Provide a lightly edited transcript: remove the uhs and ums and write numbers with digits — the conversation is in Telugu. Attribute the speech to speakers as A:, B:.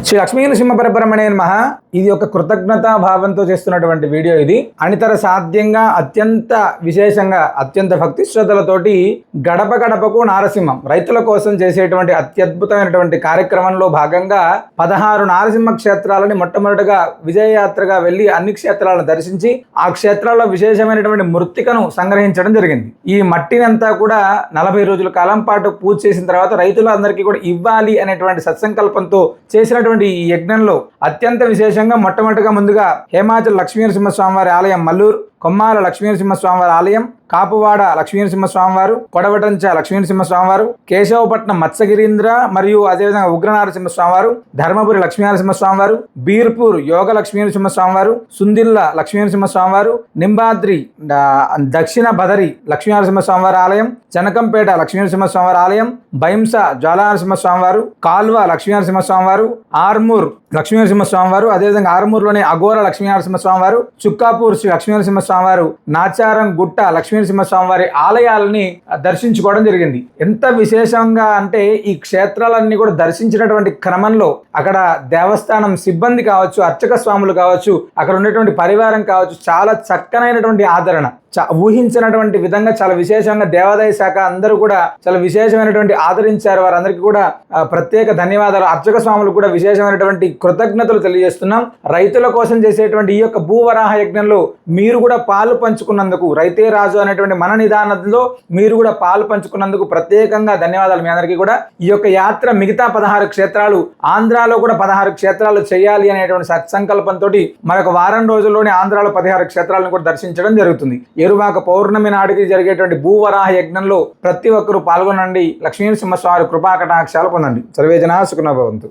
A: శ్రీ లక్ష్మీనరసింహ పరబ్రహ్మణే నమః. ఇది ఒక కృతజ్ఞతా భావంతో చేస్తున్నటువంటి వీడియో. ఇది అనితర సాధ్యంగా అత్యంత విశేషంగా అత్యంత భక్తి శ్రద్ధలతోటి గడప గడపకు నారసింహం రైతుల కోసం చేసేటువంటి అత్యద్భుతమైనటువంటి కార్యక్రమంలో భాగంగా 16 నారసింహ క్షేత్రాలని మొట్టమొదటిగా విజయయాత్రగా వెళ్ళి అన్ని క్షేత్రాలను దర్శించి ఆ క్షేత్రాల్లో విశేషమైనటువంటి మృత్తికను సంగ్రహించడం జరిగింది. ఈ మట్టిని అంతా కూడా 40 రోజుల కాలం పాటు పూజ చేసిన తర్వాత రైతులందరికీ కూడా ఇవ్వాలి అనేటువంటి సత్సంకల్పంతో చేసినటువంటి ఈ యజ్ఞంలో అత్యంత విశేషంగా మొట్టమొదటిగా ముందుగా హేమాచల్ లక్ష్మీనరసింహస్వామివారి ఆలయం మల్లూరు, కొమ్మాల లక్ష్మీనరసింహస్వామివారి ఆలయం, కాపువాడ లక్ష్మీనరసింహస్వామివారు, కొడవటంచ లక్ష్మీనరసింహస్వామివారు, కేశవపట్నం మత్స్యగిరీంద్ర మరియు అదేవిధంగా ఉగ్రనారసింహస్వామివారు, ధర్మపురి లక్ష్మీనరసింహస్వామివారు, బీర్పూర్ యోగ లక్ష్మీనరసింహస్వామివారు, సుందిల్ల లక్ష్మీనరసింహస్వామివారు, నింబాద్రి దక్షిణ బదరి లక్ష్మీనరసింహస్వామివారి ఆలయం, జనకంపేట లక్ష్మీనరసింహస్వామివారి ఆలయం, బైంస జ్వాలానరసింహస్వామివారు, కాల్వ లక్ష్మీనరసింహస్వామివారు, ఆర్మూర్ లక్ష్మీనరసింహస్వామివారు, అదేవిధంగా ఆర్మూర్లోని అఘోర లక్ష్మీనరసింహస్వామివారు, చుక్కాపూర్ శ్రీ లక్ష్మీనరసింహస్వామివారు, నాచారం గుట్ట లక్ష్మీనరసింహస్వామివారి ఆలయాలని దర్శించుకోవడం జరిగింది. ఎంత విశేషంగా అంటే ఈ క్షేత్రాలన్నీ కూడా దర్శించినటువంటి క్రమంలో అక్కడ దేవస్థానం సిబ్బంది కావచ్చు, అర్చక స్వాములు కావచ్చు, అక్కడ ఉన్నటువంటి పరివారం కావచ్చు, చాలా చక్కనైనటువంటి ఆదరణ, ఊహించినటువంటి విధంగా చాలా విశేషంగా దేవాదాయ శాఖ అందరూ కూడా చాలా విశేషమైనటువంటి ఆదరించారు. వారందరికీ కూడా ప్రత్యేక ధన్యవాదాలు. అర్చక స్వాములు కూడా విశేషమైనటువంటి కృతజ్ఞతలు తెలియజేస్తున్నాం. రైతుల కోసం చేసేటువంటి ఈ యొక్క భూవరాహ యజ్ఞంలో మీరు కూడా పాలు పంచుకున్నందుకు, రైతే రాజు అనేటువంటి మన నిదానంలో మీరు కూడా పాలు పంచుకున్నందుకు ప్రత్యేకంగా ధన్యవాదాలు. మీ అందరికీ కూడా ఈ యొక్క యాత్ర మిగతా 16 క్షేత్రాలు, ఆంధ్రాలో కూడా 16 క్షేత్రాలు చేయాలి అనేటువంటి సత్సంకల్పంతో మరొక వారం రోజుల్లోనే ఆంధ్రాలో 16 క్షేత్రాలను కూడా దర్శించడం జరుగుతుంది. ఎరువాక పౌర్ణమి నాటికి జరిగేటువంటి భూవరాహ యజ్ఞంలో ప్రతి ఒక్కరూ పాల్గొనండి. లక్ష్మీనరసింహస్వామి కృపా కటాక్షాలు పొందండి. సర్వే జనా సుఖినో భవంతు.